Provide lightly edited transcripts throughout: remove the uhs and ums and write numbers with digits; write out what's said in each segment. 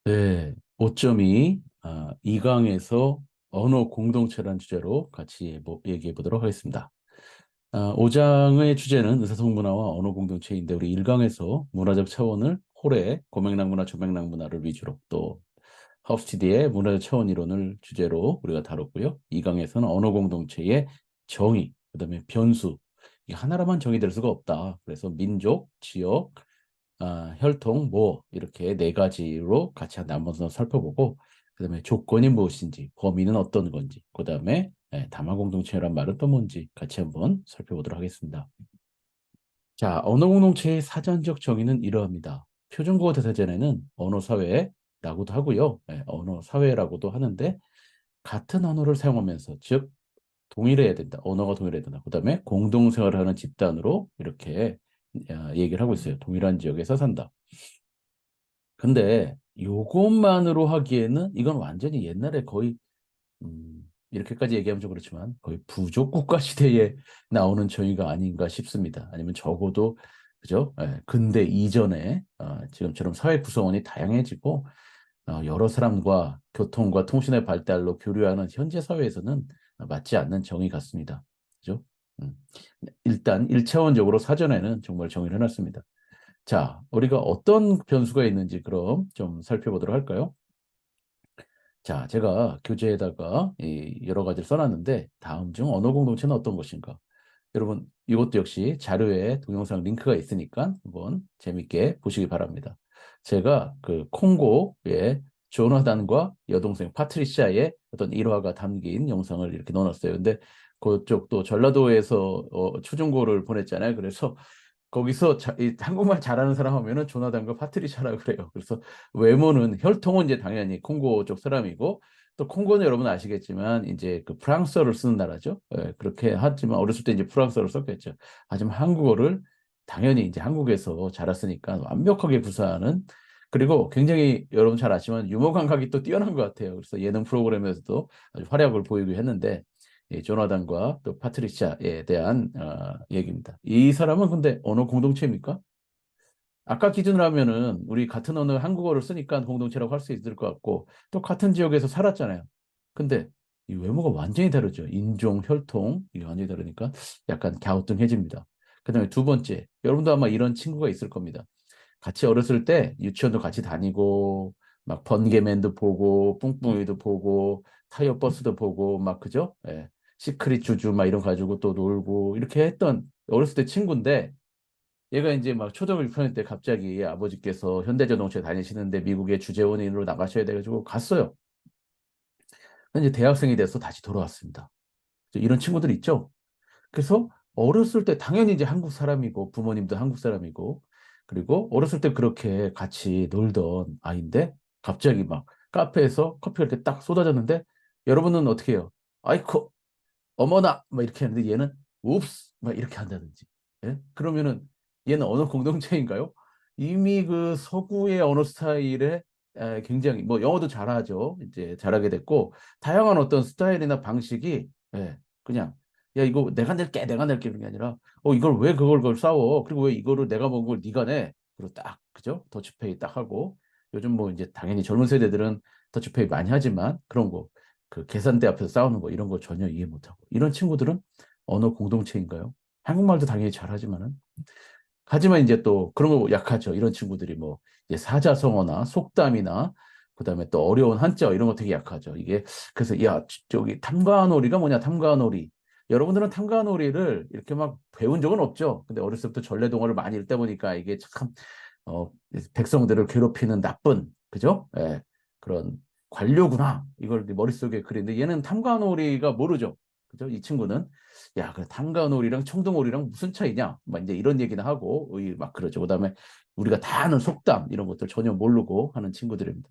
네, 5.2 2강에서 언어 공동체라는 주제로 같이 얘기해 보도록 하겠습니다. 5장의 주제는 의사소통문화와 언어 공동체인데 우리 1강에서 문화적 차원을 홀의 고맥락문화, 조맥락문화를 위주로 또 하우스티디의 문화적 차원 이론을 주제로 우리가 다뤘고요. 2강에서는 언어 공동체의 정의, 그다음에 변수, 이게 하나로만 정의될 수가 없다. 그래서 민족, 지역, 혈통, 뭐 이렇게 네 가지로 같이 나눠서 살펴보고 그다음에 조건이 무엇인지, 범위는 어떤 건지, 그다음에 다마 공동체란 말은 또 뭔지 같이 한번 살펴보도록 하겠습니다. 자, 언어 공동체의 사전적 정의는 이러합니다. 표준국어 대사전에는 언어 사회라고도 하고요. 언어 사회라고도 하는데 같은 언어를 사용하면서 즉 동일해야 된다. 언어가 동일해야 된다. 그다음에 공동생활을 하는 집단으로 이렇게 얘기를 하고 있어요. 동일한 지역에서 산다. 근데 요것만으로 하기에는 이건 완전히 옛날에 거의 이렇게까지 얘기하면 좀 그렇지만 거의 부족 국가 시대에 나오는 정의가 아닌가 싶습니다. 아니면 적어도 그죠? 근대 이전에 지금처럼 사회 구성원이 다양해지고 여러 사람과 교통과 통신의 발달로 교류하는 현재 사회에서는 맞지 않는 정의 같습니다. 그죠? 음. 일단 1차원적으로 사전에는 정말 정의를 해놨습니다. 자, 우리가 어떤 변수가 있는지 그럼 좀 살펴보도록 할까요? 자, 제가 교재에다가 이 여러 가지를 써놨는데 다음 중 언어 공동체는 어떤 것인가? 여러분, 이것도 역시 자료에 동영상 링크가 있으니까 한번 재밌게 보시기 바랍니다. 제가 그 콩고의 조나단과 여동생 파트리시아의 어떤 일화가 담긴 영상을 이렇게 넣어놨어요. 근데 그쪽 또 전라도에서 초중고를 보냈잖아요. 그래서 거기서 이 한국말 잘하는 사람 하면은 조나단과 파트리샤라 그래요. 그래서 외모는 혈통은 이제 당연히 콩고 쪽 사람이고 또 콩고는 여러분 아시겠지만 이제 그 프랑스어를 쓰는 나라죠. 그렇게 하지만 어렸을 때 이제 프랑스어를 썼겠죠. 하지만 한국어를 당연히 이제 한국에서 자랐으니까 완벽하게 구사하는 그리고 굉장히 여러분 잘 아시지만 유머 감각이 또 뛰어난 것 같아요. 그래서 예능 프로그램에서도 아주 활약을 보이고 했는데 이 조나단과 또 파트리샤에 대한 얘기입니다. 이 사람은 근데 언어 공동체입니까? 아까 기준으로 하면은 우리 같은 언어 한국어를 쓰니까 공동체라고 할 수 있을 것 같고 또 같은 지역에서 살았잖아요. 근데 이 외모가 완전히 다르죠. 인종, 혈통 이게 완전히 다르니까 약간 갸우뚱해집니다. 그다음에 두 번째, 여러분도 아마 이런 친구가 있을 겁니다. 같이 어렸을 때 유치원도 같이 다니고 막 번개맨도 보고 뿡뿡이도 보고 타이어 버스도 보고 막 그죠? 시크릿 주주 막 이런 거 가지고 또 놀고 이렇게 했던 어렸을 때 친구인데 얘가 이제 막 초등학교 6학년 때 갑자기 아버지께서 현대자동차에 다니시는데 미국에 주재원인으로 나가셔야 돼가지고 갔어요. 근데 이제 대학생이 돼서 다시 돌아왔습니다. 이런 친구들 있죠? 그래서 어렸을 때 당연히 이제 한국 사람이고 부모님도 한국 사람이고 그리고 어렸을 때 그렇게 같이 놀던 아이인데 갑자기 막 카페에서 커피가 이렇게 딱 쏟아졌는데 여러분은 어떻게 해요? 아이코 어머나 막 이렇게 하는데 얘는 옵스 막 이렇게 한다든지 그러면은 얘는 언어 공동체인가요? 이미 그 서구의 언어 스타일에 굉장히 뭐 영어도 잘하죠. 이제 잘하게 됐고 다양한 어떤 스타일이나 방식이 그냥 야 이거 내가 낼게 그런 게 아니라 이걸 왜 그걸 싸워? 그리고 왜 이거를 내가 먹은 걸 네가 내? 그리고 딱 그죠? 더치페이 딱 하고 요즘 뭐 이제 당연히 젊은 세대들은 더치페이 많이 하지만 그런 거 그 계산대 앞에서 싸우는 거 이런 거 전혀 이해 못하고 이런 친구들은 언어 공동체인가요? 한국말도 당연히 잘하지만은 하지만 이제 또 그런 거 약하죠. 이런 친구들이 뭐 이제 사자성어나 속담이나 그다음에 또 어려운 한자 이런 거 되게 약하죠. 이게 그래서 야 저기 탐관오리가 뭐냐 탐관오리. 여러분들은 탐관오리를 이렇게 막 배운 적은 없죠. 근데 어렸을 때부터 전래동화를 많이 읽다 보니까 이게 참 어, 백성들을 괴롭히는 나쁜 그죠? 그런 관료구나. 이걸 머릿속에 그리는데 얘는 탐관오리가 모르죠. 그죠? 이 친구는 야, 그 탐관오리랑 청둥오리랑 무슨 차이냐? 막 이제 이런 얘기나 하고 막 그러죠. 그다음에 우리가 다 아는 속담 이런 것들 전혀 모르고 하는 친구들입니다.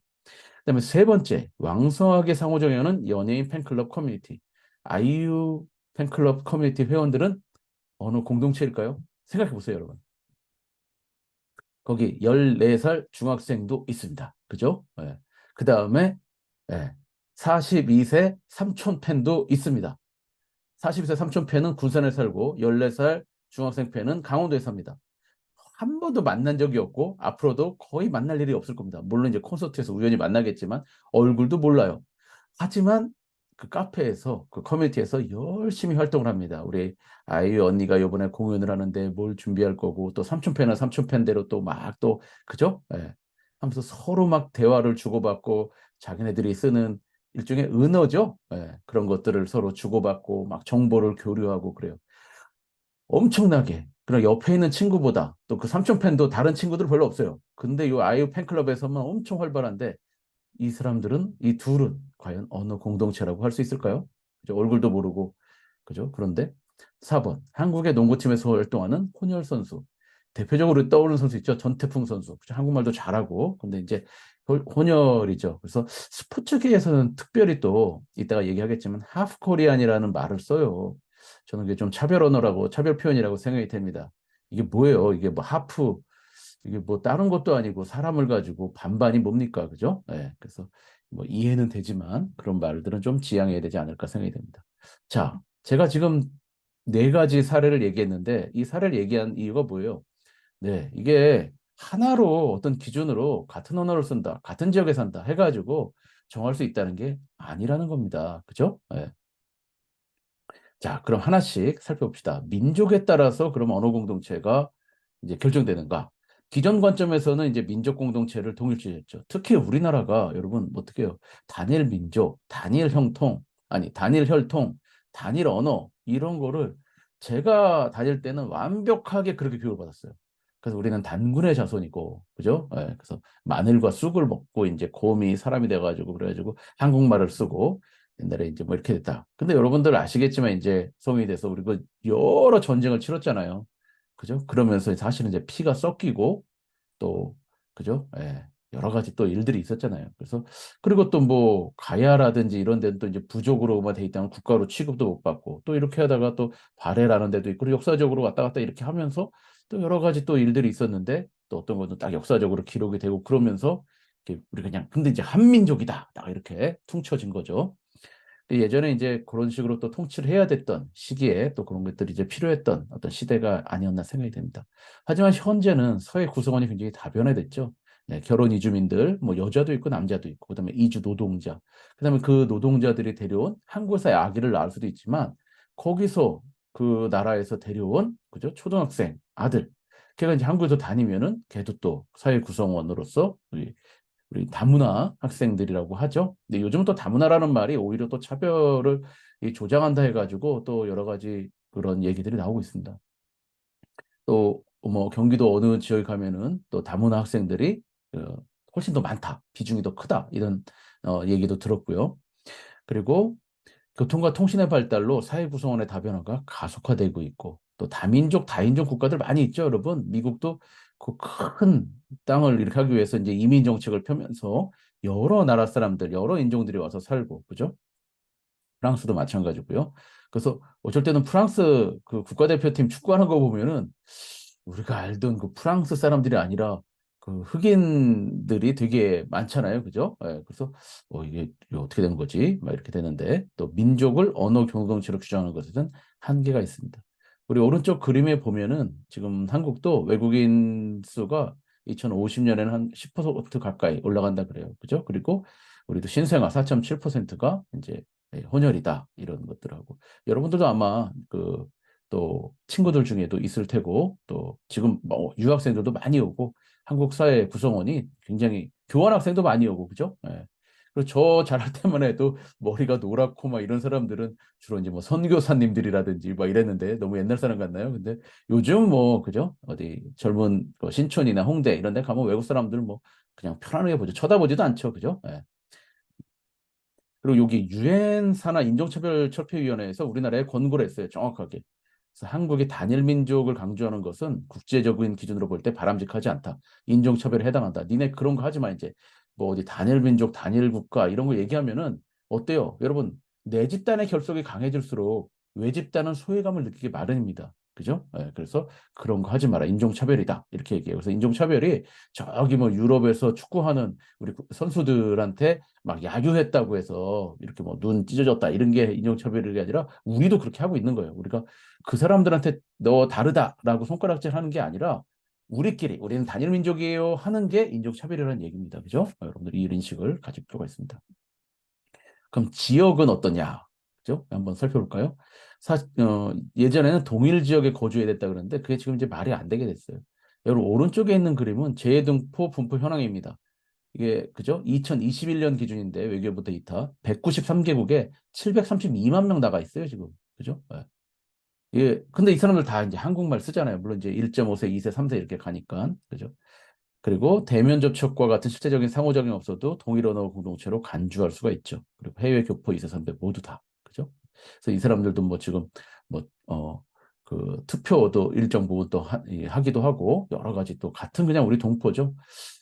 그다음에 세 번째, 왕성하게 상호작용하는 연예인 팬클럽 커뮤니티. 아이유 팬클럽 커뮤니티 회원들은 어느 공동체일까요? 생각해 보세요, 여러분. 거기 14살 중학생도 있습니다. 그죠? 그 다음에 42세 삼촌 팬도 있습니다. 42세 삼촌 팬은 군산에 살고 14살 중학생 팬은 강원도에 삽니다. 한 번도 만난 적이 없고 앞으로도 거의 만날 일이 없을 겁니다. 물론 이제 콘서트에서 우연히 만나겠지만 얼굴도 몰라요. 하지만 그 카페에서 그 커뮤니티에서 열심히 활동을 합니다. 우리 아이유 언니가 이번에 공연을 하는데 뭘 준비할 거고 또 삼촌 팬은 삼촌 팬대로 또 막 또 그죠? 예. 하면서 서로 막 대화를 주고받고 자기네들이 쓰는 일종의 은어죠. 예. 그런 것들을 서로 주고받고 막 정보를 교류하고 그래요. 엄청나게. 그럼 옆에 있는 친구보다 또 그 삼촌 팬도 다른 친구들 별로 없어요. 근데 이 아이유 팬클럽에서만 엄청 활발한데 이 사람들은 이 둘은 과연 어느 공동체라고 할 수 있을까요? 그죠? 얼굴도 모르고 그죠? 그런데 4번 한국의 농구팀에서 활동하는 혼혈 선수. 대표적으로 떠오르는 선수 있죠. 전태풍 선수. 그죠? 한국말도 잘하고. 근데 이제 혼혈이죠. 그래서 스포츠계에서는 특별히 또 이따가 얘기하겠지만 하프 코리안이라는 말을 써요. 저는 이게 좀 차별 언어라고 차별 표현이라고 생각이 됩니다. 이게 뭐예요? 이게 뭐 하프 이게 뭐 다른 것도 아니고 사람을 가지고 반반이 뭡니까? 그죠? 예. 그래서 뭐 이해는 되지만 그런 말들은 좀 지양해야 되지 않을까 생각이 됩니다. 자, 제가 지금 네 가지 사례를 얘기했는데 이 사례를 얘기한 이유가 뭐예요? 네, 이게 하나로 어떤 기준으로 같은 언어를 쓴다, 같은 지역에 산다 해가지고 정할 수 있다는 게 아니라는 겁니다. 그죠? 예. 자, 그럼 하나씩 살펴봅시다. 민족에 따라서 그럼 언어 공동체가 이제 결정되는가? 기존 관점에서는 이제 민족 공동체를 통일시했죠. 특히 우리나라가 여러분 어떻게 해요? 단일 민족, 단일 형통, 아니 단일 혈통, 단일 언어 이런 거를 제가 다닐 때는 완벽하게 그렇게 교육을 받았어요. 그래서 우리는 단군의 자손이고, 그죠? 예, 그래서 마늘과 쑥을 먹고 이제 곰이 사람이 돼가지고 그래가지고 한국말을 쓰고 옛날에 이제 뭐 이렇게 됐다. 근데 여러분들 아시겠지만 이제 성인이 돼서 우리 그 여러 전쟁을 치렀잖아요. 그죠? 그러면서 사실은 이제 피가 섞이고 또 그죠? 예. 여러 가지 또 일들이 있었잖아요. 그래서 그리고 또 뭐 가야라든지 이런 데는 또 이제 부족으로만 돼 있다면 국가로 취급도 못 받고 또 이렇게 하다가 또 발해라는 데도 있고 그리고 역사적으로 왔다 갔다 이렇게 하면서 또 여러 가지 또 일들이 있었는데 또 어떤 것도 딱 역사적으로 기록이 되고 그러면서 이렇게 우리 그냥 근데 이제 한민족이다 딱 이렇게 퉁쳐진 거죠. 예전에 이제 그런 식으로 또 통치를 해야 됐던 시기에 또 그런 것들이 이제 필요했던 어떤 시대가 아니었나 생각이 됩니다. 하지만 현재는 사회 구성원이 굉장히 다변화됐죠. 네, 결혼 이주민들, 뭐 여자도 있고 남자도 있고, 그다음에 이주 노동자, 그다음에 그 노동자들이 데려온 한국에서 아기를 낳을 수도 있지만 거기서 그 나라에서 데려온 그죠 초등학생 아들, 걔가 이제 한국에서 다니면은 걔도 또 사회 구성원으로서 우리 다문화 학생들이라고 하죠. 근데 요즘은 또 다문화라는 말이 오히려 또 차별을 이 조장한다 해가지고 또 여러 가지 그런 얘기들이 나오고 있습니다. 또 뭐 경기도 어느 지역에 가면은 또 다문화 학생들이 훨씬 더 많다, 비중이 더 크다 이런 얘기도 들었고요. 그리고 교통과 통신의 발달로 사회 구성원의 다변화가 가속화되고 있고 또 다민족, 다인종 국가들 많이 있죠, 여러분. 미국도 그 큰 땅을 이렇게 하기 위해서 이제 이민 정책을 펴면서 여러 나라 사람들, 여러 인종들이 와서 살고, 그죠? 프랑스도 마찬가지고요. 그래서 어쩔 때는 프랑스 그 국가대표팀 축구하는 거 보면은 우리가 알던 그 프랑스 사람들이 아니라 그 흑인들이 되게 많잖아요. 그죠? 예, 그래서 이게 어떻게 된 거지? 막 이렇게 되는데 또 민족을 언어 공동체로 규정하는 것에는 한계가 있습니다. 우리 오른쪽 그림에 보면은 지금 한국도 외국인 수가 2050년에는 한 10% 가까이 올라간다 그래요. 그죠? 그리고 우리도 신생아 4.7%가 이제 혼혈이다 이런 것들하고 여러분들도 아마 그 또 친구들 중에도 있을 테고 또 지금 뭐 유학생들도 많이 오고 한국 사회 구성원이 굉장히 교환학생도 많이 오고 그죠? 예. 그리고 저 자랄 때만 해도 머리가 노랗고 막 이런 사람들은 주로 이제 뭐 선교사님들이라든지 막 이랬는데 너무 옛날 사람 같나요? 근데 요즘 뭐 그죠? 어디 젊은 그 신촌이나 홍대 이런 데 가면 외국 사람들 뭐 그냥 편안하게 보죠. 쳐다보지도 않죠. 그죠? 예. 그리고 여기 유엔 산하 인종차별철폐위원회에서 우리나라에 권고를 했어요. 정확하게. 그래서 한국이 단일 민족을 강조하는 것은 국제적인 기준으로 볼 때 바람직하지 않다. 인종차별에 해당한다. 니네 그런 거 하지 마 이제. 뭐 어디 단일 민족, 단일 국가 이런 거 얘기하면은 어때요? 여러분 내 집단의 결속이 강해질수록 외 집단은 소외감을 느끼기 마련입니다. 그죠? 예, 그래서 그런 거 하지 마라. 인종차별이다. 이렇게 얘기해요. 그래서 인종차별이 저기 뭐 유럽에서 축구하는 우리 선수들한테 막 야유했다고 해서 이렇게 뭐 눈 찢어졌다 이런 게 인종차별이 아니라 우리도 그렇게 하고 있는 거예요. 우리가 그 사람들한테 너 다르다라고 손가락질 하는 게 아니라 우리는 단일 민족이에요 하는 게 인종차별이라는 얘기입니다. 그죠? 여러분들이 이런 인식을 가질 필요가 있습니다. 그럼 지역은 어떠냐? 그죠? 한번 살펴볼까요? 예전에는 동일 지역에 거주해야 됐다 그러는데 그게 지금 이제 말이 안 되게 됐어요. 여러분 오른쪽에 있는 그림은 재등포 분포 현황입니다. 이게 그죠? 2021년 기준인데 외교부 데이터 193개국에 732만 명 나가 있어요, 지금. 그죠? 예. 예. 근데 이 사람들 다 이제 한국말 쓰잖아요. 물론 이제 1.5세, 2세, 3세 이렇게 가니까. 그죠? 그리고 대면 접촉과 같은 실제적인 상호작용이 없어도 동일 언어 공동체로 간주할 수가 있죠. 그리고 해외 교포 2세, 3세 모두 다. 그죠? 그래서 이 사람들도 뭐 지금 뭐, 그 투표도 일정 부분 또 하기도 하고 여러 가지 또 같은 그냥 우리 동포죠.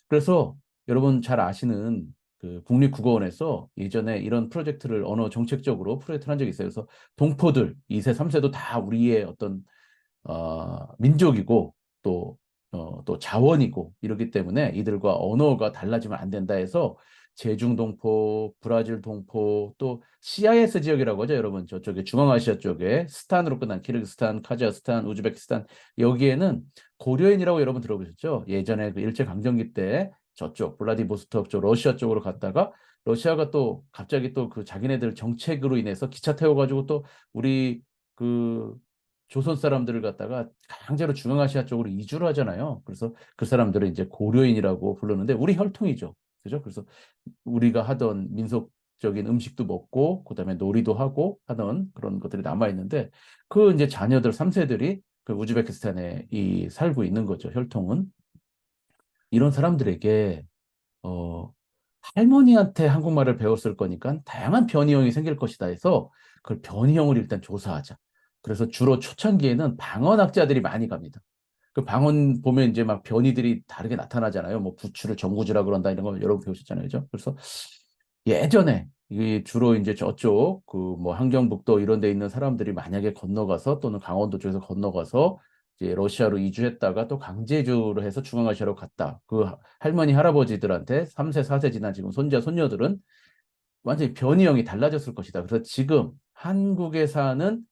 그래서 여러분 잘 아시는 그 국립국어원에서 예전에 이런 프로젝트를 언어 정책적으로 프로젝트를 한 적이 있어요. 그래서 동포들 2세, 3세도 다 우리의 어떤 민족이고 또, 또 자원이고 이렇기 때문에 이들과 언어가 달라지면 안 된다 해서 제중 동포, 브라질 동포, 또 CIS 지역이라고 하죠, 여러분. 저쪽에 중앙아시아 쪽에 스탄으로 끝난 키르기스탄, 카자흐스탄, 우즈베키스탄 여기에는 고려인이라고 여러분 들어보셨죠? 예전에 그 일제강점기 때 저쪽 블라디보스토크 쪽 러시아 쪽으로 갔다가 러시아가 또 갑자기 또 그 자기네들 정책으로 인해서 기차 태워가지고 또 우리 그 조선 사람들을 갖다가 강제로 중앙아시아 쪽으로 이주를 하잖아요. 그래서 그 사람들을 이제 고려인이라고 부르는데 우리 혈통이죠. 그죠? 그래서 우리가 하던 민속적인 음식도 먹고 그다음에 놀이도 하고 하던 그런 것들이 남아 있는데 그 이제 자녀들 3세들이 그 우즈베키스탄에 살고 있는 거죠. 혈통은 이런 사람들에게 어 할머니한테 한국말을 배웠을 거니까 다양한 변이형이 생길 것이다 해서 그걸 변이형을 일단 조사하자. 그래서 주로 초창기에는 방언학자들이 많이 갑니다. 그 방언 보면 이제 막 변이들이 다르게 나타나잖아요. 뭐 부추를 정구주라 그런다 이런 거 여러분 배우셨잖아요. 그죠? 그래서 예전에 이 주로 이제 저쪽 그 뭐 함경북도 이런 데 있는 사람들이 만약에 건너가서 또는 강원도 쪽에서 건너가서 이제 러시아로 이주했다가 또 강제주로 해서 중앙아시아로 갔다. 그 할머니 할아버지들한테 3세 4세 지난 지금 손자 손녀들은 완전히 변이형이 달라졌을 것이다. 그래서 지금 한국에 사는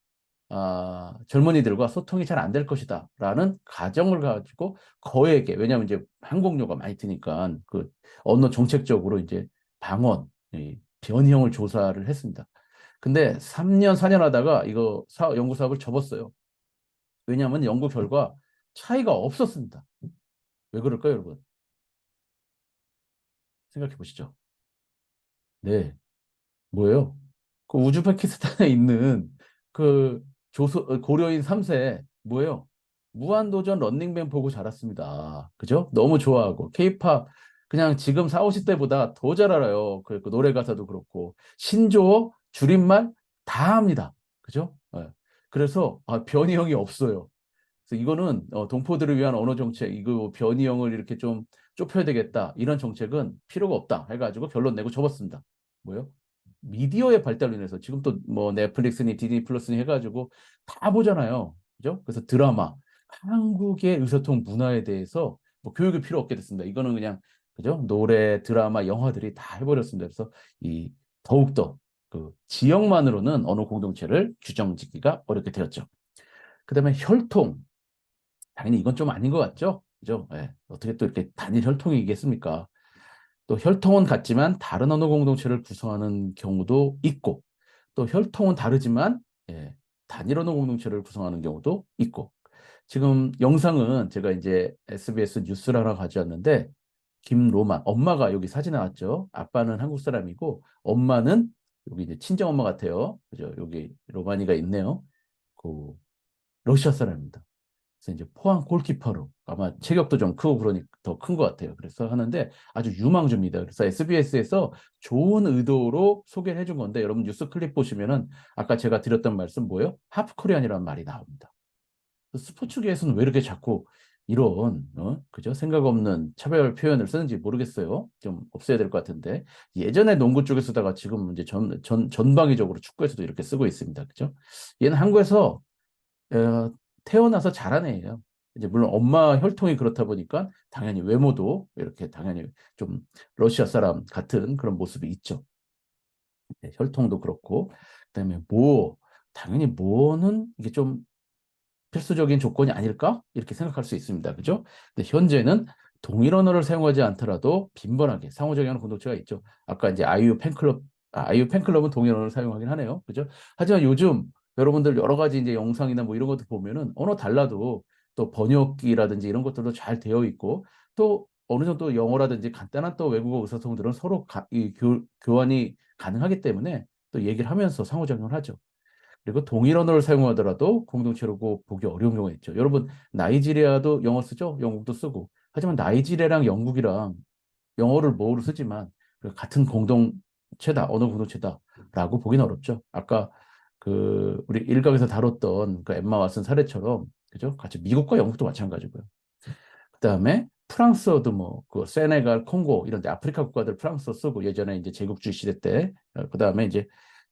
젊은이들과 소통이 잘 안 될 것이다. 라는 가정을 가지고 거액의, 왜냐하면 이제 항공료가 많이 드니까 그 언어 정책적으로 이제 방언, 이 변형을 조사를 했습니다. 근데 3년, 4년 하다가 이거 연구 사업을 접었어요. 왜냐하면 연구 결과 차이가 없었습니다. 왜 그럴까요, 여러분? 생각해 보시죠. 네. 뭐예요? 그 우즈베키스탄에 있는 그 고려인 3세 뭐예요? 무한도전 런닝맨 보고 자랐습니다. 그죠? 너무 좋아하고 케이팝 그냥 지금 4, 50대보다 더 잘 알아요. 그 노래 가사도 그렇고 신조어, 줄임말 다 합니다. 그죠? 예. 그래서 변형이 없어요. 그래서 이거는 동포들을 위한 언어 정책, 이거 변이형을 이렇게 좀 좁혀야 되겠다. 이런 정책은 필요가 없다. 해가지고 결론 내고 접었습니다. 뭐요? 미디어의 발달로 인해서 지금 또 뭐 넷플릭스니 디즈니 플러스니 해가지고 다 보잖아요. 그죠? 그래서 드라마, 한국의 의사통 문화에 대해서 뭐 교육이 필요 없게 됐습니다. 이거는 그냥 그죠? 노래, 드라마, 영화들이 다 해버렸습니다. 그래서 이 더욱더 그 지역만으로는 언어 공동체를 규정짓기가 어렵게 되었죠. 그다음에 혈통. 당연히 이건 좀 아닌 것 같죠? 그죠? 예. 어떻게 또 이렇게 단일 혈통이겠습니까? 또 혈통은 같지만 다른 언어 공동체를 구성하는 경우도 있고, 또 혈통은 다르지만 단일 언어 공동체를 구성하는 경우도 있고. 지금 영상은 제가 이제 SBS 뉴스를 하나 가져왔는데, 김로만, 엄마가 여기 사진 나왔죠? 아빠는 한국 사람이고, 엄마는 여기 이제 친정 엄마 같아요. 그죠? 여기 로마니가 있네요. 그 러시아 사람입니다. 그래서 이제 포항 골키퍼로 아마 체격도 좀 크고 그러니 더 큰 것 같아요. 그래서 하는데 아주 유망주입니다. 그래서 SBS에서 좋은 의도로 소개를 해준 건데 여러분 뉴스 클립 보시면은 아까 제가 드렸던 말씀 뭐예요? 하프 코리안이라는 말이 나옵니다. 스포츠계에서는 왜 이렇게 자꾸 이런 그죠? 생각 없는 차별 표현을 쓰는지 모르겠어요. 좀 없애야 될 것 같은데 예전에 농구 쪽에 쓰다가 지금 이제 전방위적으로 축구에서도 이렇게 쓰고 있습니다. 그죠? 얘는 한국에서 어, 태어나서 자란 애예요. 이제 물론 엄마 혈통이 그렇다 보니까 당연히 외모도 이렇게 당연히 좀 러시아 사람 같은 그런 모습이 있죠. 네, 혈통도 그렇고 그다음에 당연히 모는 이게 좀 필수적인 조건이 아닐까? 이렇게 생각할 수 있습니다. 그죠? 근데 현재는 동일 언어를 사용하지 않더라도 빈번하게 상호작용하는 공동체가 있죠. 아까 이제 아이유 팬클럽, 아이유 팬클럽은 동일 언어를 사용하긴 하네요. 그죠? 하지만 요즘 여러분들 여러 가지 이제 영상이나 뭐 이런 것도 보면은 언어 달라도 또 번역기라든지 이런 것들도 잘 되어 있고 또 어느 정도 영어라든지 간단한 또 외국어 의사소통들은 서로 교환이 가능하기 때문에 또 얘기를 하면서 상호작용을 하죠. 그리고 동일 언어를 사용하더라도 공동체로 보기 어려운 경우가 있죠. 여러분, 나이지리아도 영어 쓰죠? 영국도 쓰고. 하지만 나이지리아랑 영국이랑 영어를 모으로 쓰지만 같은 공동체다, 언어 공동체다라고 보기는 어렵죠. 아까 그 우리 일각에서 다뤘던 그 엠마 왓슨 사례처럼 그죠? 같이 미국과 영국도 마찬가지고요. 그다음에 프랑스어도 뭐 그 세네갈, 콩고 이런 데 아프리카 국가들 프랑스어 쓰고 예전에 이제 제국주의 시대 때 그다음에 이제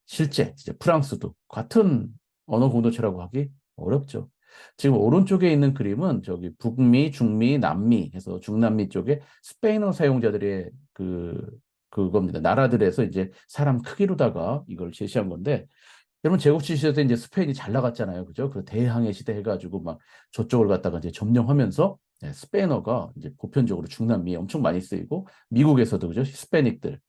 실제 이제 프랑스도 같은 언어 공동체라고 하기 어렵죠. 지금 오른쪽에 있는 그림은 저기 북미, 중미, 남미 해서 중남미 쪽에 스페인어 사용자들의 그겁니다. 나라들에서 이제 사람 크기로다가 이걸 제시한 건데 여러분 제국주의 시대 때 이제 스페인이 잘 나갔잖아요. 그죠? 그 대항해 시대 해가지고 막 저쪽을 갖다가 이제 점령하면서 스페인어가 이제 보편적으로 중남미에 엄청 많이 쓰이고 미국에서도 그죠? 히스패닉들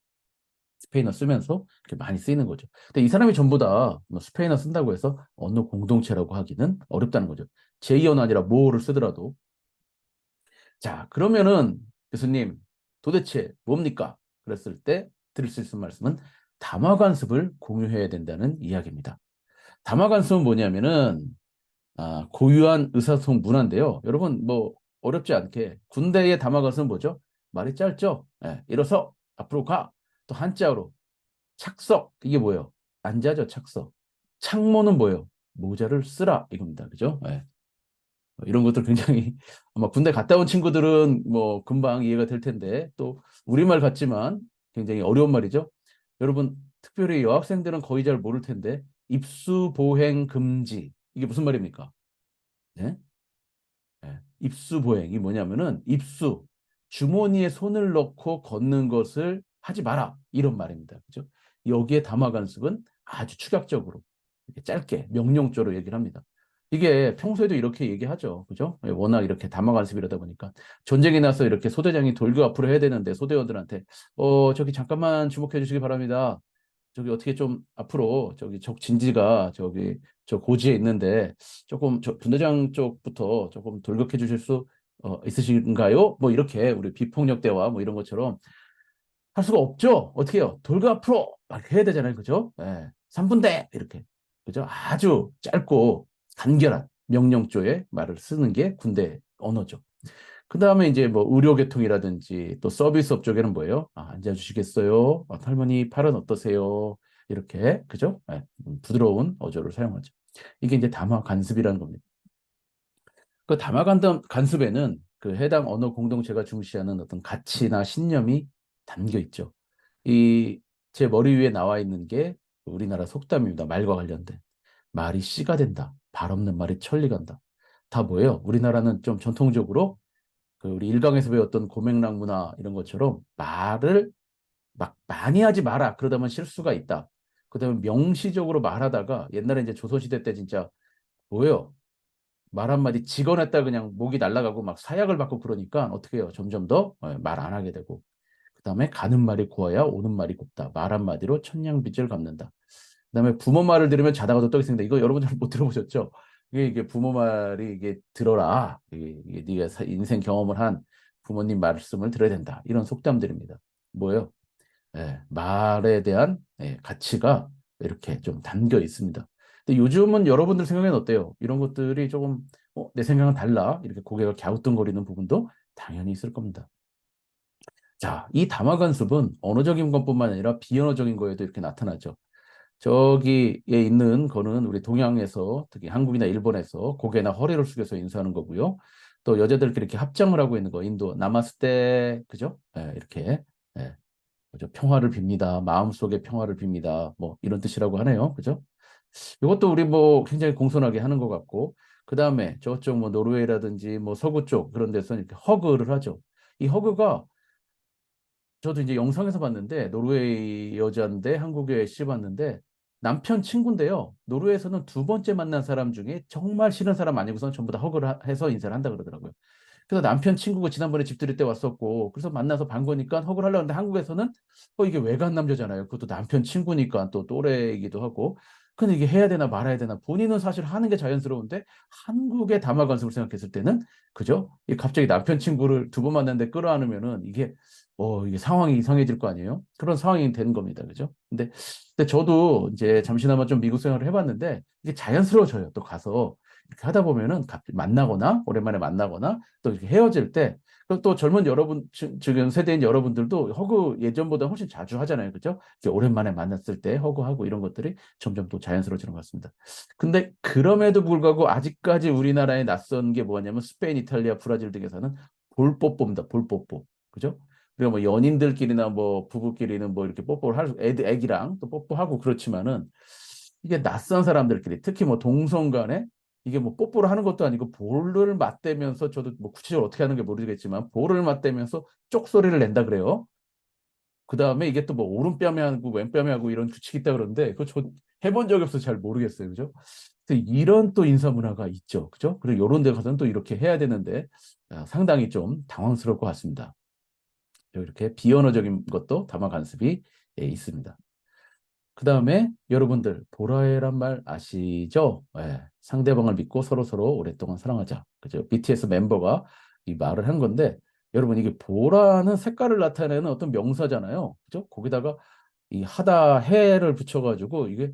스페인어 쓰면서 이렇게 많이 쓰이는 거죠. 근데 이 사람이 전부 다뭐 스페인어 쓴다고 해서 언어 공동체라고 하기는 어렵다는 거죠. 제2언어 아니라 모어를 쓰더라도. 자, 그러면은 교수님 도대체 뭡니까? 그랬을 때 들을 수 있는 말씀은 담화관습을 공유해야 된다는 이야기입니다. 담화관습은 뭐냐면은 고유한 의사소통 문화인데요. 여러분 뭐 어렵지 않게 군대의 담화관습은 뭐죠? 말이 짧죠? 예, 일어서 앞으로 가. 또 한자어로 착석 이게 뭐예요? 앉아죠 착석. 창모는 뭐예요? 모자를 쓰라 이겁니다. 그죠? 예. 이런 것들 굉장히 아마 군대 갔다 온 친구들은 뭐 금방 이해가 될 텐데 또 우리말 같지만 굉장히 어려운 말이죠. 여러분 특별히 여학생들은 거의 잘 모를 텐데 입수 보행 금지 이게 무슨 말입니까? 네? 입수 보행이 뭐냐면은 입수 주머니에 손을 넣고 걷는 것을 하지 마라 이런 말입니다. 그죠? 여기에 담화관습은 아주 축약적으로 이렇게 짧게 명령조로 얘기를 합니다. 이게 평소에도 이렇게 얘기하죠. 그죠? 워낙 이렇게 담화관습이라다 보니까 전쟁이 나서 이렇게 소대장이 돌고 앞으로 해야 되는데 소대원들한테 저기 잠깐만 주목해 주시기 바랍니다. 저기 어떻게 좀 앞으로 저기 적 진지가 저기 저 고지에 있는데 조금 저 분대장 쪽부터 조금 돌격해 주실 수 있으신가요? 뭐 이렇게 우리 비폭력 대화 뭐 이런 것처럼 할 수가 없죠. 어떻게 해요? 돌고 앞으로 막 해야 되잖아요. 그죠? 예. 3분대 이렇게. 그죠? 아주 짧고 간결한 명령조의 말을 쓰는 게 군대 언어죠. 그 다음에 이제 뭐 의료계통이라든지 또 서비스업 쪽에는 뭐예요? 앉아주시겠어요? 할머니 팔은 어떠세요? 이렇게 그죠? 예, 부드러운 어조를 사용하죠. 이게 이제 담화 간습이라는 겁니다. 그 담화 간습에는 그 해당 언어 공동체가 중시하는 어떤 가치나 신념이 담겨 있죠. 이 제 머리 위에 나와 있는 게 우리나라 속담입니다. 말과 관련된. 말이 씨가 된다. 발 없는 말이 천리 간다. 다 뭐예요? 우리나라는 좀 전통적으로 그 우리 일강에서 배웠던 고맥락 문화 이런 것처럼 말을 막 많이 하지 마라. 그러다 보면 실수가 있다. 그다음에 명시적으로 말하다가 옛날에 이제 조선시대 때 진짜 뭐예요? 말 한마디 직언했다 그냥 목이 날아가고 막 사약을 받고 그러니까 어떻게 해요? 점점 더 말 안 하게 되고 그다음에 가는 말이 고와야 오는 말이 곱다. 말 한마디로 천냥빚을 갚는다. 그다음에 부모 말을 들으면 자다가도 떡이 생긴다. 이거 여러분들 못 들어보셨죠? 이게 부모 말이 이게 들어라. 이게 네가 인생 경험을 한 부모님 말씀을 들어야 된다. 이런 속담들입니다. 뭐예요? 말에 대한 가치가 이렇게 좀 담겨 있습니다. 근데 요즘은 여러분들 생각엔 어때요? 이런 것들이 조금 내 생각은 달라. 이렇게 고개가 갸우뚱거리는 부분도 당연히 있을 겁니다. 자, 이 담화관습은 언어적인 것뿐만 아니라 비언어적인 거에도 이렇게 나타나죠. 저기에 있는 거는 우리 동양에서 특히 한국이나 일본에서 고개나 허리를 숙여서 인사하는 거고요. 또 여자들끼리 이렇게 합장을 하고 있는 거 인도 나마스테 그죠? 이렇게 그죠? 평화를 빕니다. 마음속에 평화를 빕니다. 뭐 이런 뜻이라고 하네요. 그죠? 이것도 우리 뭐 굉장히 공손하게 하는 것 같고 그 다음에 저쪽 뭐 노르웨이라든지 뭐 서구 쪽 그런 데서는 이렇게 허그를 하죠. 이 허그가 저도 이제 영상에서 봤는데 노르웨이 여자인데 한국에 씨 봤는데 남편 친구인데요. 노르웨이에서는 두 번째 만난 사람 중에 정말 싫은 사람 아니고선 전부 다 허그를 해서 인사를 한다 그러더라고요. 그래서 남편 친구가 지난번에 집 들일 때 왔었고, 그래서 만나서 반거니까 허그를 하려고 하는데 한국에서는 이게 외간 남자잖아요. 그것도 남편 친구니까 또 또래이기도 하고. 근데 이게 해야 되나 말아야 되나 본인은 사실 하는 게 자연스러운데 한국의 담화관습을 생각했을 때는 그죠? 이 갑자기 남편 친구를 두 번 만났는데 끌어안으면은 이게 상황이 이상해질 거 아니에요? 그런 상황이 되는 겁니다. 그죠? 근데 저도 이제 잠시나마 좀 미국 생활을 해봤는데 이게 자연스러워져요. 또 가서 이렇게 하다 보면은 갑자기 만나거나 오랜만에 만나거나 또 이렇게 헤어질 때, 그리고 또 젊은 여러분, 지금 세대인 여러분들도 허그 예전보다 훨씬 자주 하잖아요. 그죠? 이렇게 오랜만에 만났을 때 허그하고 이런 것들이 점점 또 자연스러워지는 것 같습니다. 근데 그럼에도 불구하고 아직까지 우리나라에 낯선 게 뭐냐면 스페인, 이탈리아, 브라질 등에서는 볼뽀뽀입니다. 볼뽀뽀. 그죠? 그리고 뭐 연인들끼리나 뭐 부부끼리는 뭐 이렇게 뽀뽀를 애기랑 또 뽀뽀하고 그렇지만은 이게 낯선 사람들끼리 특히 뭐 동성 간에 이게 뭐 뽀뽀를 하는 것도 아니고 볼을 맞대면서 저도 뭐 구체적으로 어떻게 하는 게 모르겠지만 볼을 맞대면서 쪽소리를 낸다 그래요. 그 다음에 이게 또 뭐 오른뺨에 하고 왼뺨에 하고 이런 규칙이 있다 그러는데 그거 저 해본 적이 없어서 잘 모르겠어요. 그죠? 그래서 이런 또 인사 문화가 있죠. 그죠? 그리고 이런 데 가서는 또 이렇게 해야 되는데 상당히 좀 당황스러울 것 같습니다. 이렇게 비언어적인 것도 담화 관습이 있습니다. 그 다음에 여러분들 보라해란 말 아시죠? 예, 상대방을 믿고 서로서로 오랫동안 사랑하자. 그죠? BTS 멤버가 이 말을 한 건데 여러분 이게 보라는 색깔을 나타내는 어떤 명사잖아요. 그죠? 거기다가 이 하다 해를 붙여가지고 이게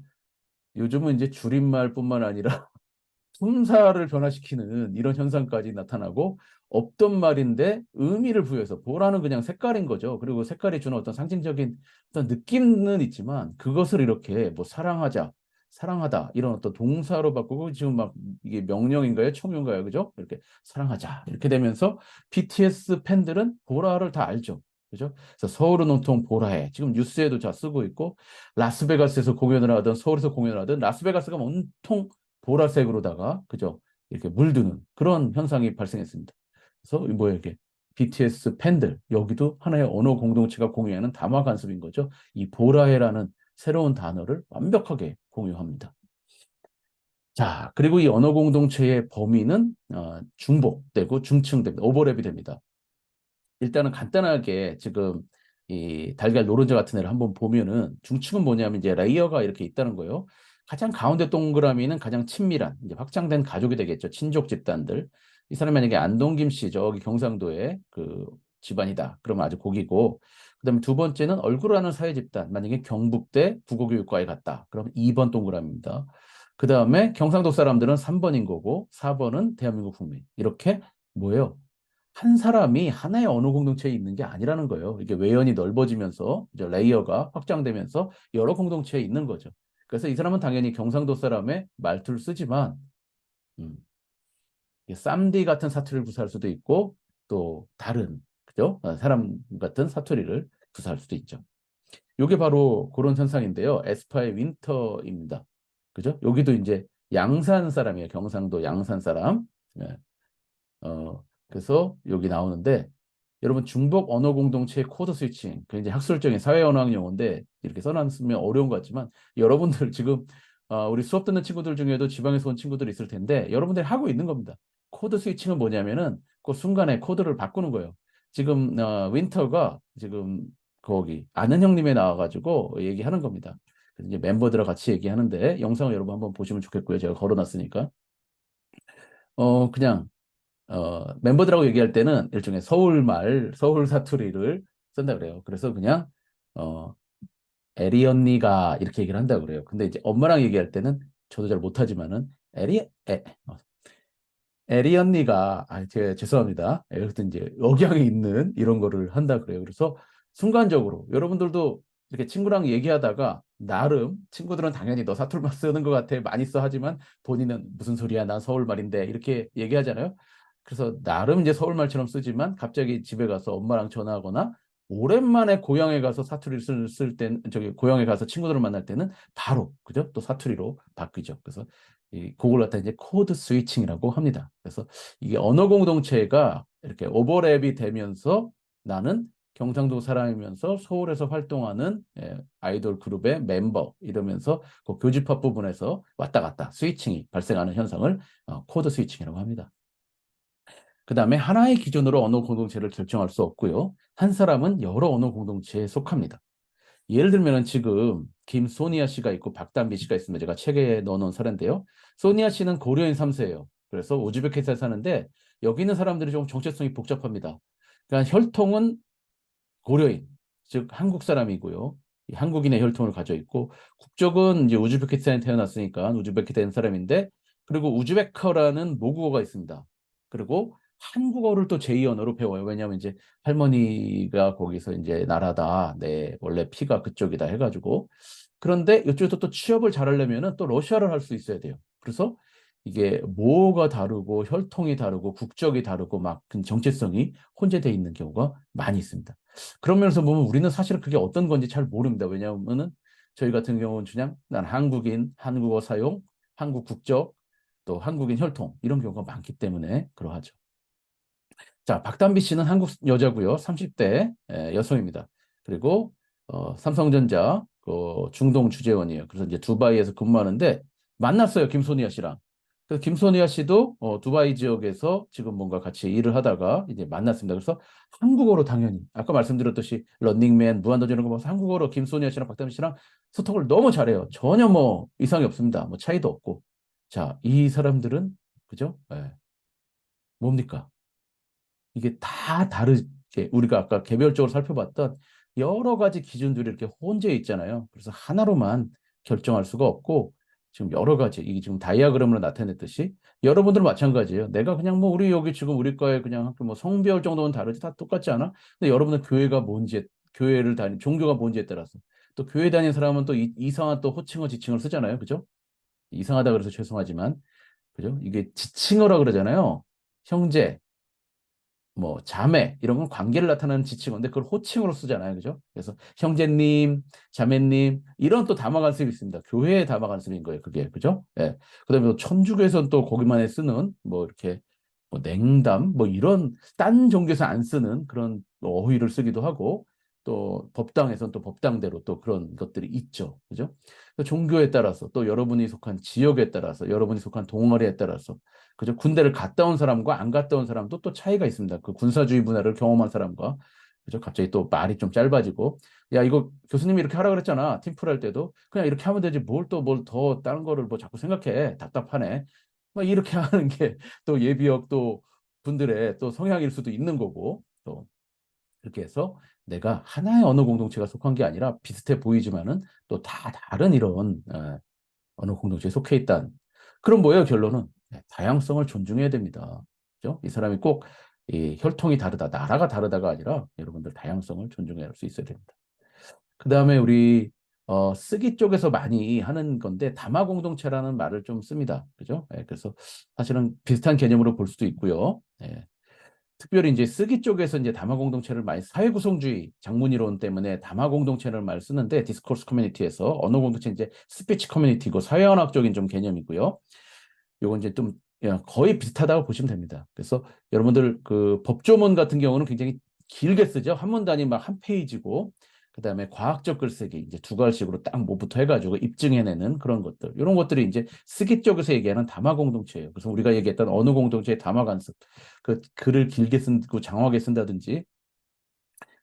요즘은 이제 줄임말뿐만 아니라 품사를 변화시키는 이런 현상까지 나타나고 없던 말인데 의미를 부여해서 보라는 그냥 색깔인 거죠. 그리고 색깔이 주는 어떤 상징적인 어떤 느낌은 있지만 그것을 이렇게 뭐 사랑하자, 사랑하다 이런 어떤 동사로 바꾸고 지금 막 이게 명령인가요? 총명인가요? 그죠? 이렇게 사랑하자 이렇게 되면서 BTS 팬들은 보라를 다 알죠. 그죠? 그래서 서울은 온통 보라해. 지금 뉴스에도 자 쓰고 있고 라스베가스에서 공연을 하든 서울에서 공연을 하든 라스베가스가 온통 보라색으로다가 그죠? 이렇게 물드는 그런 현상이 발생했습니다. 그래서 뭐야 이게 BTS 팬들 여기도 하나의 언어 공동체가 공유하는 담화 관습인 거죠. 이 보라해라는 새로운 단어를 완벽하게 공유합니다. 자, 그리고 이 언어 공동체의 범위는 중복되고 중층됩니다. 오버랩이 됩니다. 일단은 간단하게 지금 이 달걀 노른자 같은 애를 한번 보면은 중축은 뭐냐면 이제 레이어가 이렇게 있다는 거예요. 가장 가운데 동그라미는 가장 친밀한 이제 확장된 가족이 되겠죠. 친족 집단들. 이 사람이 만약에 안동김 씨 저기 경상도의 그 집안이다. 그러면 아주 고기고. 그다음에 두 번째는 얼굴 아는 사회 집단. 만약에 경북대 국어교육과에 갔다. 그럼 2번 동그라미입니다. 그다음에 경상도 사람들은 3번인 거고 4번은 대한민국 국민. 이렇게 뭐예요? 한 사람이 하나의 언어 공동체에 있는 게 아니라는 거예요. 이게 외연이 넓어지면서 이제 레이어가 확장되면서 여러 공동체에 있는 거죠. 그래서 이 사람은 당연히 경상도 사람의 말투를 쓰지만 음, 쌈디 같은 사투리를 구사할 수도 있고 또 다른 그죠? 사람 같은 사투리를 구사할 수도 있죠. 이게 바로 그런 현상인데요. 에스파의 윈터입니다. 그죠? 여기도 이제 양산 사람이에요. 경상도 양산 사람. 예. 그래서 여기 나오는데 여러분 중복 언어 공동체 코드 스위칭 그 이제 학술적인 사회 언어학 용어인데 이렇게 써놨으면 어려운 것 같지만 여러분들 지금 우리 수업 듣는 친구들 중에도 지방에서 온 친구들이 있을 텐데 여러분들이 하고 있는 겁니다. 코드 스위칭은 뭐냐면은 그 순간에 코드를 바꾸는 거예요. 지금 윈터가 지금 거기 아는 형님에 나와가지고 얘기하는 겁니다. 그래서 이제 멤버들과 같이 얘기하는데 영상을 여러분 한번 보시면 좋겠고요. 제가 걸어놨으니까 그냥 멤버들하고 얘기할 때는 일종의 서울말, 서울 사투리를 쓴다 그래요. 그래서 그냥, 어, 에리 언니가 이렇게 얘기를 한다 그래요. 근데 이제 엄마랑 얘기할 때는 저도 잘 못하지만은, 에리 언니가, 죄송합니다. 여튼 이제 억양이 있는 이런 거를 한다 그래요. 그래서 순간적으로 여러분들도 이렇게 친구랑 얘기하다가 나름 친구들은 당연히 너 사투리만 쓰는 것 같아 많이 써 하지만 본인은 무슨 소리야 난 서울말인데 이렇게 얘기하잖아요. 그래서 나름 이제 서울말처럼 쓰지만 갑자기 집에 가서 엄마랑 전화하거나 오랜만에 고향에 가서 사투리를 쓸 때는 저기 고향에 가서 친구들을 만날 때는 바로 그죠? 또 사투리로 바뀌죠. 그래서 그걸 갖다 이제 코드 스위칭이라고 합니다. 그래서 이게 언어 공동체가 이렇게 오버랩이 되면서 나는 경상도 사람이면서 서울에서 활동하는 아이돌 그룹의 멤버 이러면서 그 교집합 부분에서 왔다 갔다 스위칭이 발생하는 현상을 코드 스위칭이라고 합니다. 그 다음에 하나의 기준으로 언어 공동체를 결정할 수 없고요. 한 사람은 여러 언어 공동체에 속합니다. 예를 들면 지금 김소니아 씨가 있고 박담비 씨가 있으면 제가 책에 넣어놓은 사례인데요. 소니아 씨는 고려인 3세예요. 그래서 우즈베키스탄에 사는데 여기 있는 사람들이 좀 정체성이 복잡합니다. 그러니까 혈통은 고려인, 즉 한국 사람이고요. 이 한국인의 혈통을 가져 있고 국적은 이제 우즈베키스탄에 태어났으니까 우즈베키스탄 사람인데 그리고 우즈베커라는 모국어가 있습니다. 그리고 한국어를 또 제2 언어로 배워요. 왜냐하면 이제 할머니가 거기서 이제 나라다, 내 원래 피가 그쪽이다 해가지고 그런데 이쪽에서 또 취업을 잘하려면은 또 러시아를 할 수 있어야 돼요. 그래서 이게 모어가 다르고 혈통이 다르고 국적이 다르고 막 정체성이 혼재되어 있는 경우가 많이 있습니다. 그런 면에서 보면 우리는 사실 그게 어떤 건지 잘 모릅니다. 왜냐하면은 저희 같은 경우는 그냥 난 한국인, 한국어 사용, 한국 국적, 또 한국인 혈통 이런 경우가 많기 때문에 그러하죠. 자, 박담비 씨는 한국 여자고요. 30대 여성입니다. 그리고 삼성전자 중동 주재원이에요. 그래서 이제 두바이에서 근무하는데 만났어요. 김소니아 씨랑. 그래서 김소니아 씨도 두바이 지역에서 지금 뭔가 같이 일을 하다가 이제 만났습니다. 그래서 한국어로 당연히 아까 말씀드렸듯이 런닝맨, 무한도전 이런 거 봐서 한국어로 김소니아 씨랑 박담비 씨랑 소통을 너무 잘해요. 전혀 뭐 이상이 없습니다. 뭐 차이도 없고. 자, 이 사람들은 그죠? 뭡니까? 이게 다 다르게 우리가 아까 개별적으로 살펴봤던 여러 가지 기준들이 이렇게 혼재해 있잖아요. 그래서 하나로만 결정할 수가 없고 지금 여러 가지 이게 지금 다이아그램으로 나타냈듯이 여러분들 마찬가지예요. 내가 그냥 뭐 우리 여기 지금 우리 과에 그냥 학교 뭐 성별 정도는 다르지 다 똑같지 않아? 근데 여러분은 교회가 뭔지 교회를 다니 종교가 뭔지에 따라서 또 교회 다니는 사람은 또 이상한 또 호칭어 지칭을 쓰잖아요. 그죠? 이상하다 그래서 죄송하지만 그죠? 이게 지칭어라 그러잖아요. 형제 뭐 자매 이런 건 관계를 나타내는 지칭어인데 그걸 호칭으로 쓰잖아요. 그죠? 그래서 형제님, 자매님 이런 또 담화 간섭이 있습니다. 교회에 담화 간섭인 거예요. 그게. 그죠? 예. 그다음에 또 천주교에서는 또 거기만에 쓰는 뭐 이렇게 뭐 냉담 뭐 이런 딴 종교에서 안 쓰는 그런 어휘를 쓰기도 하고 또 법당에서는 또 법당대로 또 그런 것들이 있죠. 그죠? 종교에 따라서 또 여러분이 속한 지역에 따라서 여러분이 속한 동아리에 따라서 그죠? 군대를 갔다 온 사람과 안 갔다 온 사람도 또 차이가 있습니다. 그 군사주의 문화를 경험한 사람과 그죠? 갑자기 또 말이 좀 짧아지고 야 이거 교수님이 이렇게 하라 그랬잖아. 팀플 할 때도 그냥 이렇게 하면 되지 뭘 또 뭘 더 다른 거를 뭐 자꾸 생각해. 답답하네. 막 이렇게 하는 게 또 예비역 또 분들의 또 성향일 수도 있는 거고 또 그렇게 해서 내가 하나의 언어 공동체가 속한 게 아니라 비슷해 보이지만은 또 다 다른 이런 언어 공동체에 속해 있다는. 그럼 뭐예요, 결론은? 네, 다양성을 존중해야 됩니다. 그죠? 이 사람이 꼭 이 혈통이 다르다, 나라가 다르다가 아니라 여러분들 다양성을 존중할 수 있어야 됩니다. 그 다음에 우리 쓰기 쪽에서 많이 하는 건데 담화 공동체라는 말을 좀 씁니다. 그죠? 그래서 사실은 비슷한 개념으로 볼 수도 있고요. 특별히 이제 쓰기 쪽에서 이제 담화 공동체를 많이 사회 구성주의 장문 이론 때문에 담화 공동체를 많이 쓰는데 디스코스 커뮤니티에서 언어 공동체 이제 스피치 커뮤니티고 사회언어학적인 좀 개념이고요. 요건 이제 좀 거의 비슷하다고 보시면 됩니다. 그래서 여러분들 그 법조문 같은 경우는 굉장히 길게 쓰죠. 한문 단위 막 한 페이지고 그다음에 과학적 글쓰기 이제 두 갈식으로 딱 뭐부터 해가지고 입증해내는 그런 것들 이런 것들이 이제 쓰기 쪽에서 얘기하는 담화 공동체예요. 그래서 우리가 얘기했던 어느 공동체의 담화 간섭 그 글을 길게 쓴고 장황하게 쓴다든지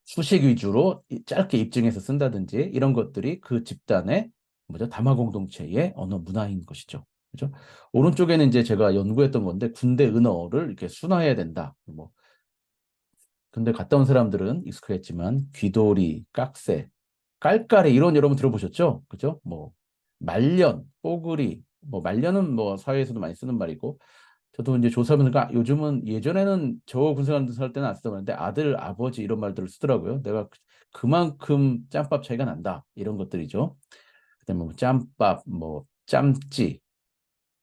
수식 위주로 짧게 입증해서 쓴다든지 이런 것들이 그 집단의 뭐죠? 담화 공동체의 언어 문화인 것이죠. 그죠? 오른쪽에는 이제 제가 연구했던 건데 군대 은어를 이렇게 순화해야 된다. 뭐 근데 갔다 온 사람들은 익숙했지만 귀돌이, 깍새, 깔깔이 이런 여러분 들어보셨죠? 그죠? 뭐 말년, 뽀글이, 뭐 말년은 뭐 사회에서도 많이 쓰는 말이고 저도 이제 조사해보니까 요즘은 예전에는 저 군생활 살 때는 안 쓰던 말인데 아들, 아버지 이런 말들을 쓰더라고요. 내가 그만큼 짬밥 차이가 난다 이런 것들이죠. 그다음에 뭐 짬밥, 뭐 짬찌,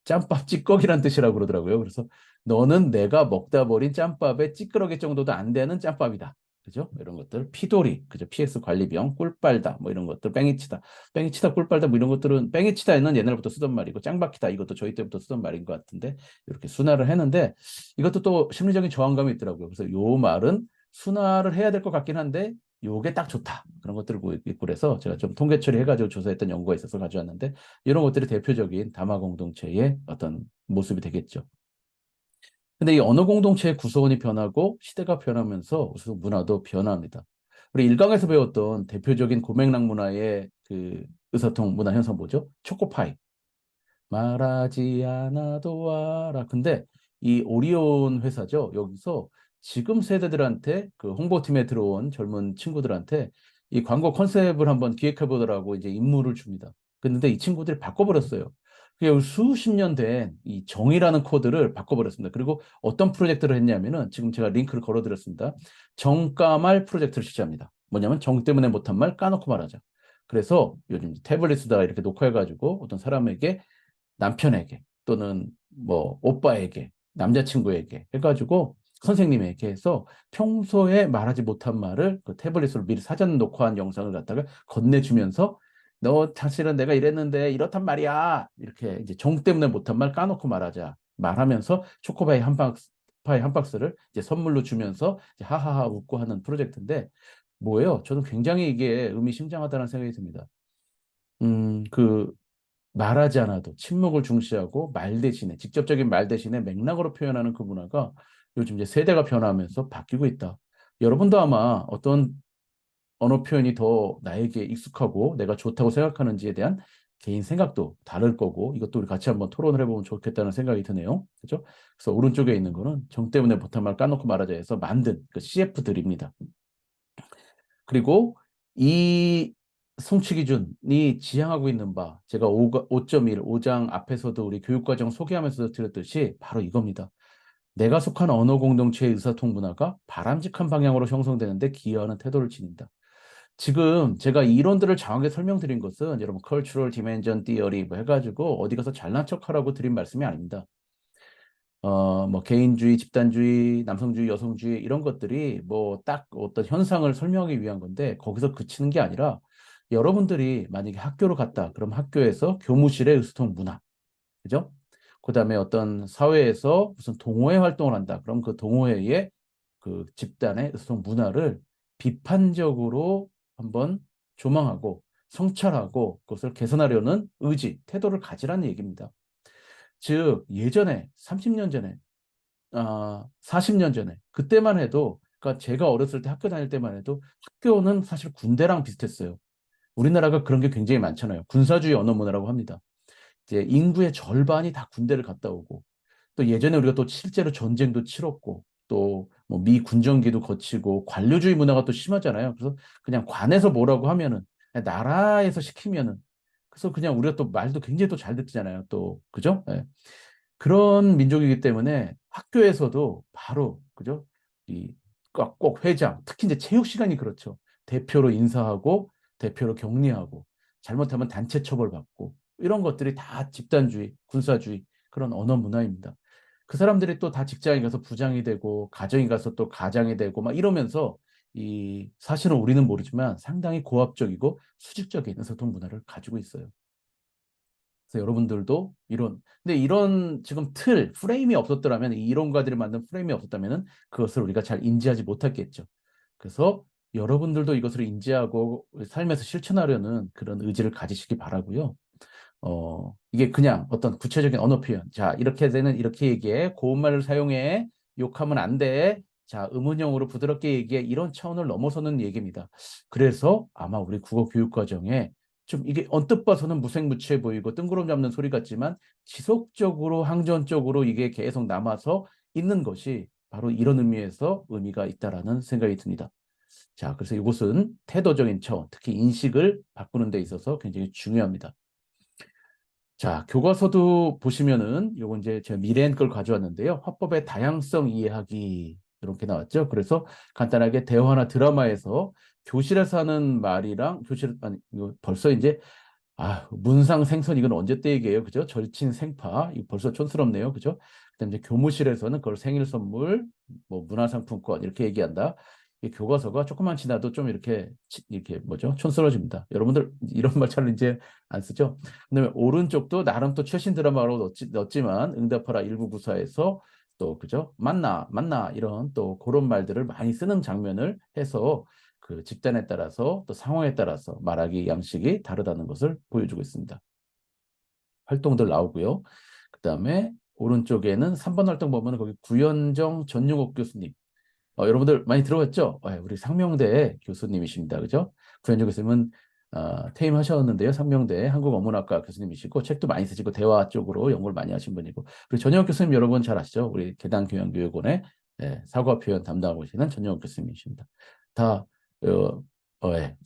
짬밥 찌꺼기란 뜻이라고 그러더라고요. 그래서 너는 내가 먹다 버린 짬밥의 찌끄러기 정도도 안 되는 짬밥이다. 그죠? 이런 것들. 피돌이, 그죠? PS 관리병, 꿀빨다, 뭐 이런 것들, 뺑이치다. 뺑이치다, 꿀빨다, 뭐 이런 것들은, 뺑이치다는 옛날부터 쓰던 말이고, 짱박히다, 이것도 저희 때부터 쓰던 말인 것 같은데, 이렇게 순화를 했는데, 이것도 또 심리적인 저항감이 있더라고요. 그래서 요 말은 순화를 해야 될 것 같긴 한데 요게 딱 좋다. 그런 것들을 있고 그래서 제가 좀 통계 처리해가지고 조사했던 연구가 있어서 가져왔는데 이런 것들이 대표적인 다마 공동체의 어떤 모습이 되겠죠. 근데 이 언어 공동체의 구성원이 변하고 시대가 변하면서 우선 문화도 변화합니다. 우리 일강에서 배웠던 대표적인 고맥락 문화의 그 의사통 문화 현상 뭐죠? 초코파이. 말하지 않아도 알아. 근데 이 오리온 회사죠. 여기서 지금 세대들한테 그 홍보팀에 들어온 젊은 친구들한테 이 광고 컨셉을 한번 기획해 보더라고 이제 임무를 줍니다. 근데 이 친구들이 바꿔버렸어요. 그게 수십 년 된 이 정이라는 코드를 바꿔버렸습니다. 그리고 어떤 프로젝트를 했냐면은 지금 제가 링크를 걸어드렸습니다. 정까말 프로젝트를 실시합니다. 뭐냐면 정 때문에 못한 말 까놓고 말하자. 그래서 요즘 태블릿에다가 이렇게 녹화해가지고 어떤 사람에게 남편에게 또는 뭐 오빠에게 남자친구에게 해가지고 선생님에게 해서 평소에 말하지 못한 말을 그 태블릿으로 미리 사전 녹화한 영상을 갖다가 건네주면서 너 사실은 내가 이랬는데 이렇단 말이야 이렇게 이제 정 때문에 못한 말 까놓고 말하자 말하면서 초코바이 한 박스를 이제 선물로 주면서 이제 하하하 웃고 하는 프로젝트인데 뭐예요? 저는 굉장히 이게 의미심장하다는 생각이 듭니다. 그 말하지 않아도 침묵을 중시하고 말 대신에 직접적인 말 대신에 맥락으로 표현하는 그 문화가 요즘 이제 세대가 변화하면서 바뀌고 있다. 여러분도 아마 어떤 언어 표현이 더 나에게 익숙하고 내가 좋다고 생각하는지에 대한 개인 생각도 다를 거고 이것도 우리 같이 한번 토론을 해보면 좋겠다는 생각이 드네요. 그죠? 그래서 오른쪽에 있는 거는 정 때문에 못한 말 까놓고 말하자 해서 만든 그 CF들입니다. 그리고 이 성취 기준이 지향하고 있는 바, 제가 5.1, 5장 앞에서도 우리 교육과정 소개하면서 드렸듯이 바로 이겁니다. 내가 속한 언어 공동체의 의사통 문화가 바람직한 방향으로 형성되는데 기여하는 태도를 지닌다. 지금 제가 이론들을 장하게 설명드린 것은 여러분 cultural dimension theory 뭐 해가지고 어디 가서 잘난 척하라고 드린 말씀이 아닙니다. 뭐 개인주의, 집단주의, 남성주의, 여성주의 이런 것들이 뭐 딱 어떤 현상을 설명하기 위한 건데 거기서 그치는 게 아니라 여러분들이 만약에 학교를 갔다 그럼 학교에서 교무실의 의소통 문화, 그죠? 그다음에 어떤 사회에서 무슨 동호회 활동을 한다 그럼 그 동호회의 그 집단의 의소통 문화를 비판적으로 한번 조망하고 성찰하고 그것을 개선하려는 의지, 태도를 가지라는 얘기입니다. 즉 예전에 30년 전에 40년 전에 그때만 해도 그러니까 제가 어렸을 때 학교 다닐 때만 해도 학교는 사실 군대랑 비슷했어요. 우리나라가 그런 게 굉장히 많잖아요. 군사주의 언어 문화라고 합니다. 이제 인구의 절반이 다 군대를 갔다 오고 또 예전에 우리가 또 실제로 전쟁도 치렀고 또 뭐 미 군정기도 거치고 관료주의 문화가 또 심하잖아요. 그래서 그냥 관에서 뭐라고 하면은 그냥 나라에서 시키면은 그래서 그냥 우리가 또 말도 굉장히 또 잘 듣잖아요. 또 그죠? 예. 그런 민족이기 때문에 학교에서도 바로 그죠? 이 꼭 회장, 특히 이제 체육 시간이 그렇죠. 대표로 인사하고 대표로 격리하고 잘못하면 단체 처벌받고 이런 것들이 다 집단주의, 군사주의 그런 언어 문화입니다. 그 사람들이 또 다 직장에 가서 부장이 되고 가정에 가서 또 가장이 되고 막 이러면서 이 사실은 우리는 모르지만 상당히 고압적이고 수직적인 소통 문화를 가지고 있어요. 그래서 여러분들도 근데 이런 지금 프레임이 없었더라면, 이 이론가들이 만든 프레임이 없었다면은 그것을 우리가 잘 인지하지 못했겠죠. 그래서 여러분들도 이것을 인지하고 삶에서 실천하려는 그런 의지를 가지시기 바라고요. 이게 그냥 어떤 구체적인 언어 표현. 자, 이렇게 되는 이렇게 얘기해. 고운말을 사용해. 욕하면 안 돼. 자, 의문형으로 부드럽게 얘기해. 이런 차원을 넘어서는 얘기입니다. 그래서 아마 우리 국어 교육 과정에 좀 이게 언뜻 봐서는 무색무취해 보이고 뜬구름 잡는 소리 같지만 지속적으로 항전적으로 이게 계속 남아서 있는 것이 바로 이런 의미에서 의미가 있다라는 생각이 듭니다. 자, 그래서 이것은 태도적인 차원, 특히 인식을 바꾸는 데 있어서 굉장히 중요합니다. 자, 교과서도 보시면은 요거 이제 제가 미래엔 걸 가져왔는데요. 화법의 다양성 이해하기 이렇게 나왔죠. 그래서 간단하게 대화나 드라마에서 교실에서 하는 말이랑 아니 이거 벌써 이제 문상 생선 이건 언제 때 얘기예요, 그죠? 절친 생파 이거 벌써 촌스럽네요, 그죠? 그다음에 이제 교무실에서는 그걸 생일 선물, 뭐 문화상품권 이렇게 얘기한다. 이 교과서가 조금만 지나도 좀 이렇게 뭐죠? 촌스러워집니다. 여러분들 이런 말 잘 이제 안 쓰죠? 그다음에 오른쪽도 나름 또 최신 드라마로 넣었지만 응답하라 1994에서 또 그죠? 맞나 맞나 이런 또 그런 말들을 많이 쓰는 장면을 해서 그 집단에 따라서 또 상황에 따라서 말하기 양식이 다르다는 것을 보여주고 있습니다. 활동들 나오고요. 그다음에 오른쪽에는 3번 활동 보면 거기 구현정 전용옥 교수님. 여러분들 많이 들어봤죠? 우리 상명대 교수님이십니다. 그죠? 구현정 교수님은 퇴임하셨는데요. 상명대 한국어문학과 교수님이시고 책도 많이 쓰시고 대화 쪽으로 연구를 많이 하신 분이고 그리고 전영욱 교수님 여러분 잘 아시죠? 우리 계당교양교육원의 사과 표현 담당하고 계시는 전영욱 교수님이십니다. 다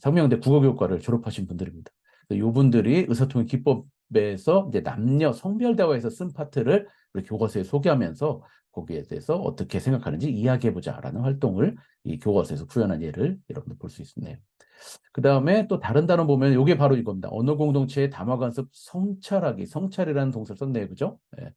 상명대 국어교육과를 졸업하신 분들입니다. 이 분들이 의사통일 기법에서 이제 남녀 성별 대화에서 쓴 파트를 우리 교과서에 소개하면서 거기에 대해서 어떻게 생각하는지 이야기해보자라는 활동을 이 교과서에서 구현한 예를 여러분들 볼 수 있네요. 그 다음에 또 다른 단어 보면 이게 바로 이겁니다. 언어 공동체의 담화 관습 성찰하기, 성찰이라는 동사를 썼네요. 그죠? 예.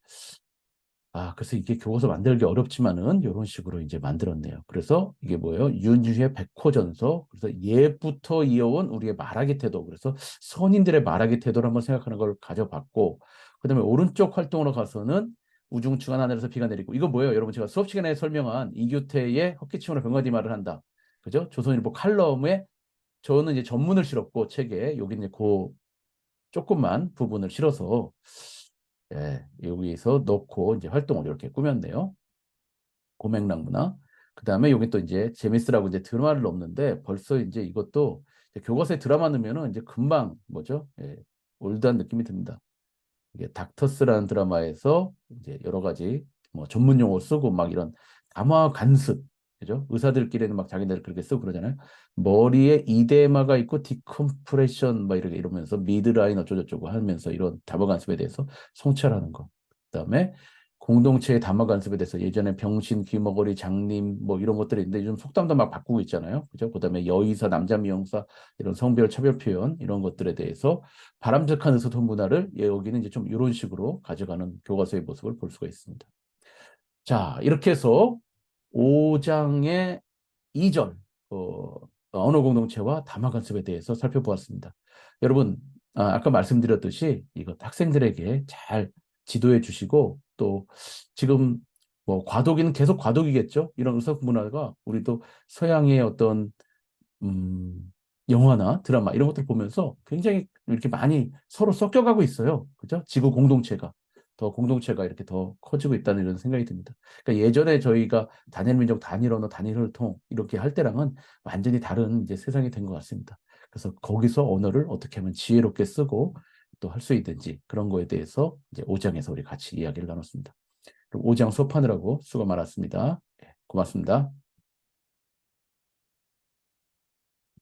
그래서 이게 교과서 만들기 어렵지만은 이런 식으로 이제 만들었네요. 그래서 이게 뭐예요? 윤주의 백호전서. 그래서 예부터 이어온 우리의 말하기 태도. 그래서 선인들의 말하기 태도를 한번 생각하는 걸 가져봤고, 그다음에 오른쪽 활동으로 가서는 우중충한 하늘에서 비가 내리고 이거 뭐예요? 여러분 제가 수업 시간에 설명한 이규태의 헛기침으로 병가디 말을 한다. 그죠? 조선일보 칼럼에 저는 이제 전문을 실었고 책에 여기 이제 그 조금만 부분을 실어서 여기서 넣고 이제 활동을 이렇게 꾸몄네요. 고맥락문화. 그 다음에 여기 또 이제 재미스라고 이제 드라마를 넣는데 벌써 이제 이것도 이제 교과서에 드라마 넣으면은 이제 금방 뭐죠? 올드한 느낌이 듭니다. 이게 닥터스라는 드라마에서 이제 여러 가지 뭐 전문 용어 쓰고 막 이런 담화 간습, 그죠? 의사들끼리는 막 자기네들 그렇게 쓰고 그러잖아요. 머리에 이데마가 있고 디컴프레션 막 이렇게 이러면서 미드라인 어쩌고저쩌고 하면서 이런 담화 간습에 대해서 성찰하는 거. 그다음에 공동체의 담화 간습에 대해서 예전에 병신, 귀머거리, 장님 뭐 이런 것들이 있는데 요즘 속담도 막 바꾸고 있잖아요. 그죠? 그다음에 여의사, 남자 미용사 이런 성별 차별 표현 이런 것들에 대해서 바람직한 의사소통 문화를 여기는 이제 좀 이런 식으로 가져가는 교과서의 모습을 볼 수가 있습니다. 자, 이렇게 해서 5장의 2절 언어 공동체와 담화 관습에 대해서 살펴보았습니다. 여러분, 아까 말씀드렸듯이 이거 학생들에게 잘 지도해 주시고 또 지금 뭐 과도기는 계속 과도기겠죠. 이런 의사 문화가 우리도 서양의 어떤 음, 영화나 드라마 이런 것들 보면서 굉장히 이렇게 많이 서로 섞여가고 있어요. 그죠? 지구 공동체가. 더 공동체가 이렇게 더 커지고 있다는 이런 생각이 듭니다. 그러니까 예전에 저희가 단일 민족, 단일 언어, 단일 혈통 이렇게 할 때랑은 완전히 다른 이제 세상이 된 것 같습니다. 그래서 거기서 언어를 어떻게 하면 지혜롭게 쓰고 또 할 수 있는지 그런 거에 대해서 이제 5장에서 우리 같이 이야기를 나눴습니다. 그럼 5장 수업하느라고 수고 많았습니다. 고맙습니다.